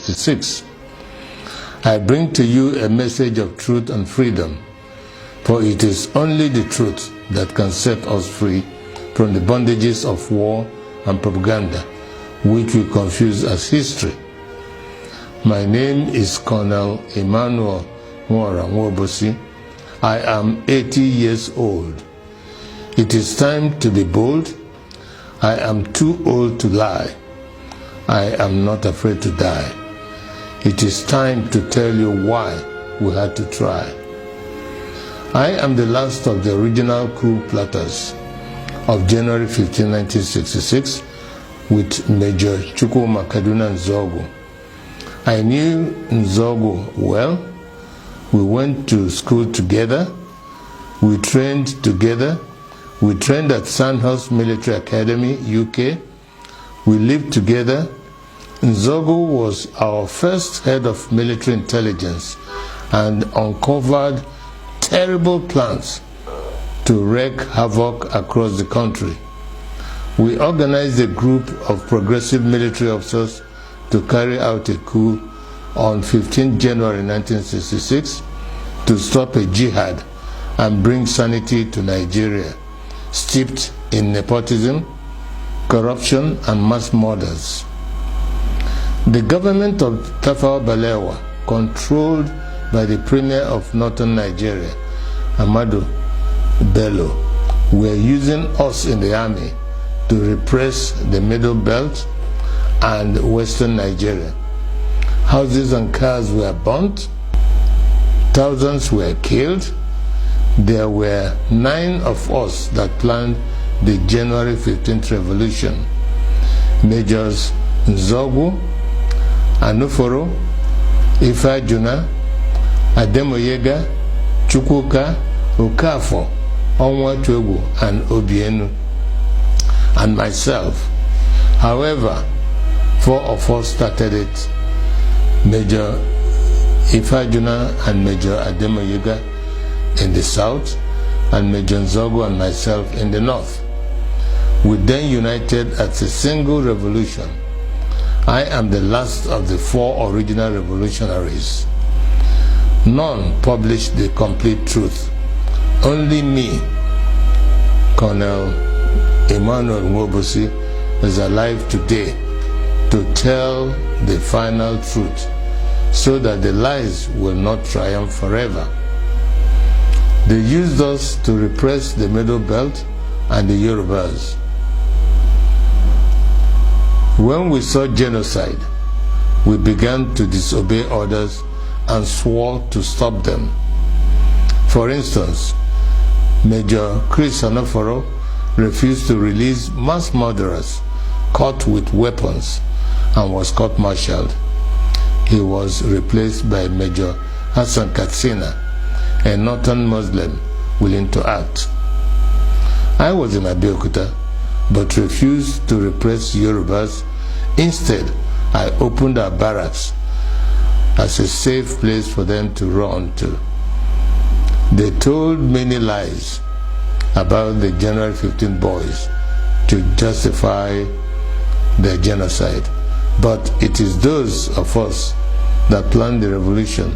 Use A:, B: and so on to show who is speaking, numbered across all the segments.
A: 1966. I bring to you a message of truth and freedom, for it is only the truth that can set us free from the bondages of war and propaganda, which we confuse as history. My name is Colonel Emmanuel Nwora Nwobosi. I am 80 years old. It is time to be bold. I am too old to lie. I am not afraid to die. It is time to tell you why we had to try. I am the last of the original coup plotters of January 15, 1966, with Major Chukwuma Kaduna Nzogu. I knew Nzogu well. We went to school together. We trained together. We trained at Sandhurst Military Academy, UK. We lived together. Nzogu was our first head of military intelligence and uncovered terrible plans to wreak havoc across the country. We organized a group of progressive military officers to carry out a coup on 15 January 1966 to stop a jihad and bring sanity to Nigeria, steeped in nepotism, corruption, and mass murders. The government of Tafawa Balewa, controlled by the Premier of Northern Nigeria, Ahmadu Bello, were using us in the army to repress the Middle Belt and Western Nigeria. Houses and cars were burnt. Thousands were killed. There were 9 of us that planned the January 15th revolution. Majors Nzogu, Anuforo, Ifajuna, Ademoyega, Chukwuka, Okafor, Onwatuegwu, and Obienu, and myself. However, 4 of us started it: Major Ifajuna and Major Ademoyega in the south, and Major Nzogu and myself in the north. We then united as a single revolution. I am the last of the 4 original revolutionaries. None published the complete truth. Only me, Colonel Emmanuel Nwobosi, is alive today to tell the final truth, so that the lies will not triumph forever. They used us to repress the Middle Belt and the Yorubas. When we saw genocide, we began to disobey orders and swore to stop them. For instance, Major Chris Anoforo refused to release mass murderers caught with weapons and was court-martialed. He was replaced by Major Hassan Katsina, a northern Muslim willing to act. I was in Abeokuta, but refused to repress Yorubas. Instead, I opened our barracks as a safe place for them to run to. They told many lies about the January 15 boys to justify their genocide, but it is those of us that planned the revolution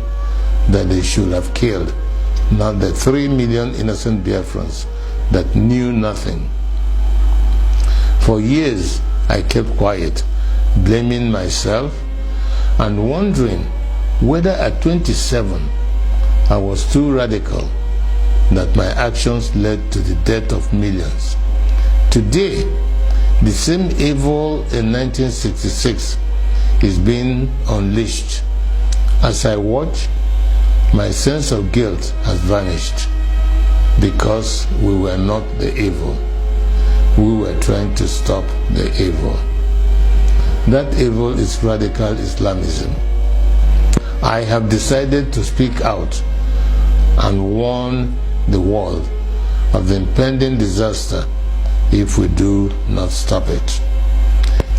A: that they should have killed, not the 3 million innocent Biafrans that knew nothing. For years, I kept quiet, blaming myself and wondering whether at 27 I was too radical, that my actions led to the death of millions. Today, the same evil in 1966 is being unleashed. As I watch, my sense of guilt has vanished, because we were not the evil. We were trying to stop the evil. That evil is radical Islamism. I have decided to speak out and warn the world of the impending disaster if we do not stop it.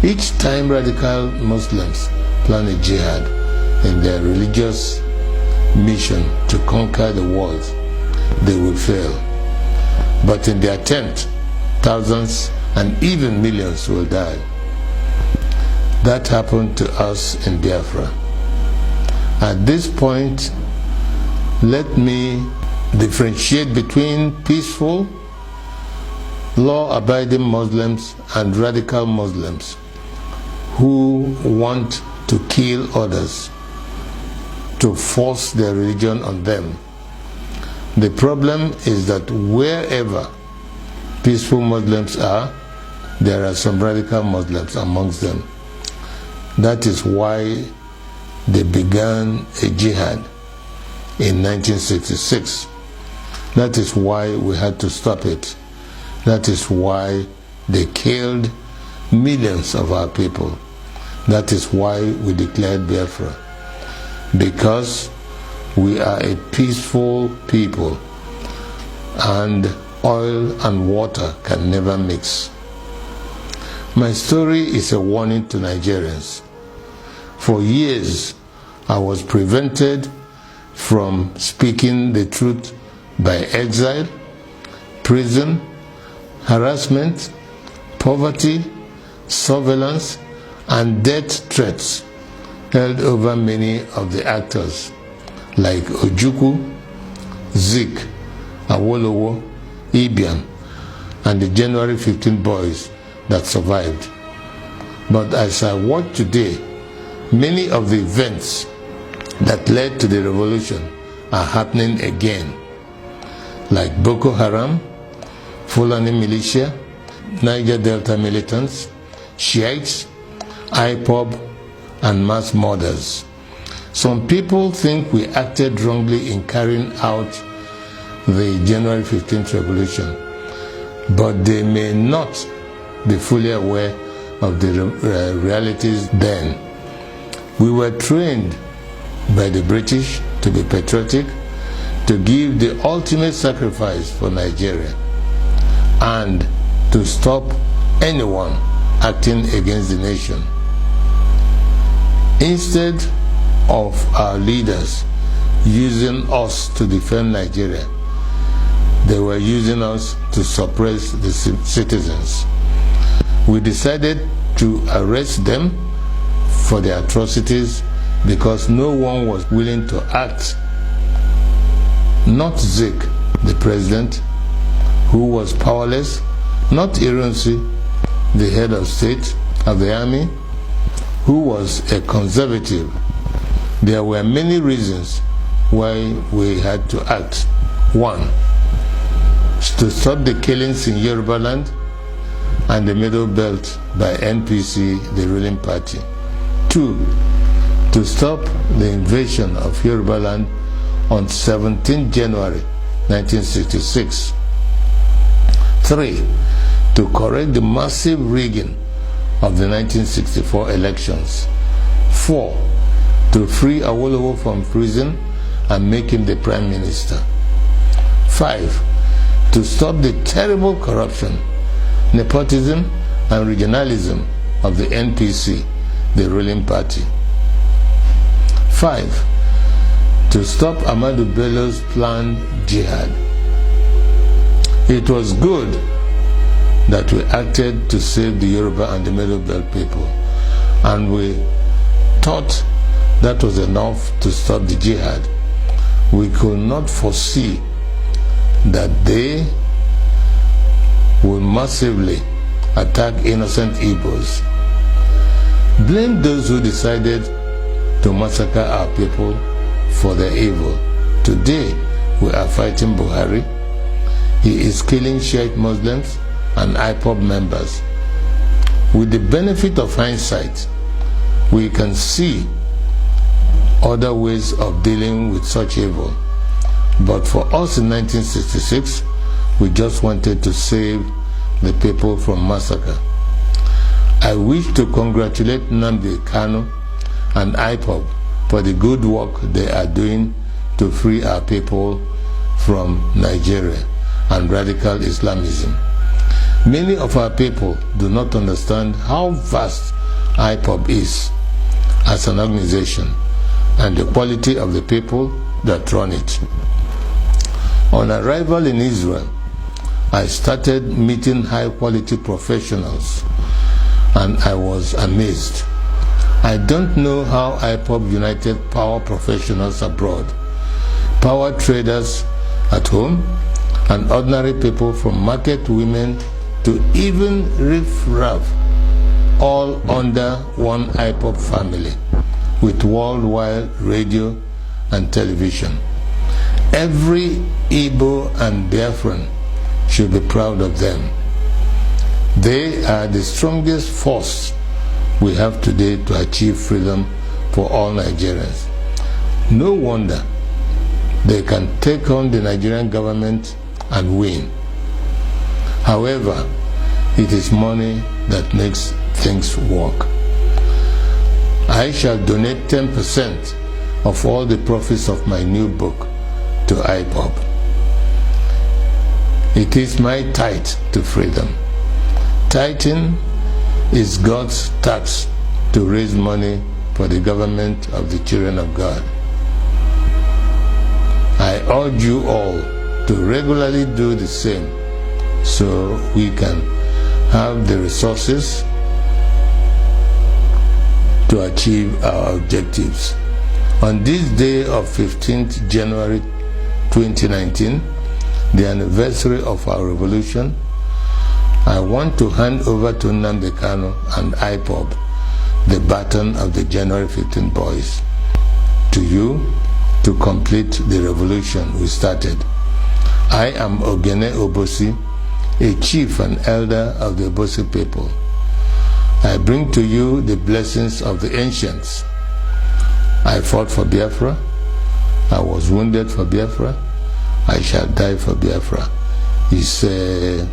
A: Each time radical Muslims plan a jihad in their religious mission to conquer the world, they will fail. But in the attempt, thousands and even millions will die. That happened to us in Biafra. At this point, let me differentiate between peaceful, law-abiding Muslims and radical Muslims who want to kill others, to force their religion on them. The problem is that wherever peaceful Muslims are, there are some radical Muslims amongst them. That is why they began a jihad in 1966. That is why we had to stop it. That is why they killed millions of our people. That is why we declared Biafra. Because we are a peaceful people, and oil and water can never mix. My story is a warning to Nigerians. For years, I was prevented from speaking the truth by exile, prison, harassment, poverty, surveillance, and death threats held over many of the actors like Ojukwu, Zik, Awolowo, Ibiam, and the January 15 boys that survived. But as I watch today, many of the events that led to the revolution are happening again, like Boko Haram, Fulani militia, Niger Delta militants, Shiites, IPOB, and mass murders. Some people think we acted wrongly in carrying out the January 15th revolution, but they may not be fully aware of the realities then. We were trained by the British to be patriotic, to give the ultimate sacrifice for Nigeria, and to stop anyone acting against the nation. Instead of our leaders using us to defend Nigeria, they were using us to suppress the citizens. We decided to arrest them for their atrocities because no one was willing to act. Not Zik, the president, who was powerless, not Ironsi, the head of state of the army, who was a conservative. There were many reasons why we had to act. One, to stop the killings in Yoruba land and the Middle Belt by NPC, the ruling party. Two, to stop the invasion of Yoruba land on 17 January 1966. Three, to correct the massive rigging of the 1964 elections. Four, to free Awolowo from prison and make him the Prime Minister. Five, to stop the terrible corruption, nepotism, and regionalism of the NPC, the ruling party. Five, to stop Ahmadu Bello's planned jihad. It was good that we acted to save the Yoruba and the Middle Belt people, and we thought that was enough to stop the jihad. We could not foresee that they would massively attack innocent Igbos. Blame those who decided to massacre our people for their evil. Today, we are fighting Buhari. He is killing Shiite Muslims and IPOB members. With the benefit of hindsight, we can see other ways of dealing with such evil. But for us in 1966, we just wanted to save the people from massacre. I wish to congratulate Nnamdi Kanu and IPOB for the good work they are doing to free our people from Nigeria and radical Islamism. Many of our people do not understand how vast IPOB is as an organization and the quality of the people that run it. On arrival in Israel, I started meeting high-quality professionals, and I was amazed. I don't know how IPOB united power professionals abroad, power traders at home, and ordinary people from market women to even riff-raff, all under one IPOB family with worldwide radio and television. Every Igbo and Biafran should be proud of them. They are the strongest force we have today to achieve freedom for all Nigerians. No wonder they can take on the Nigerian government and win. However, it is money that makes things work. I shall donate 10% of all the profits of my new book to IPOB. It is my tithe to freedom. Tithing is God's tax to raise money for the government of the children of God. I urge you all to regularly do the same so we can have the resources to achieve our objectives. On this day of 15th January 2019, the anniversary of our revolution, I want to hand over to Nnamdi Kanu and IPOB the baton of the January 15 boys. To you, to complete the revolution we started. I am Ogene Obosi, a chief and elder of the Obosi people. I bring to you the blessings of the ancients. I fought for Biafra. I was wounded for Biafra. I shall die for Biafra. He said,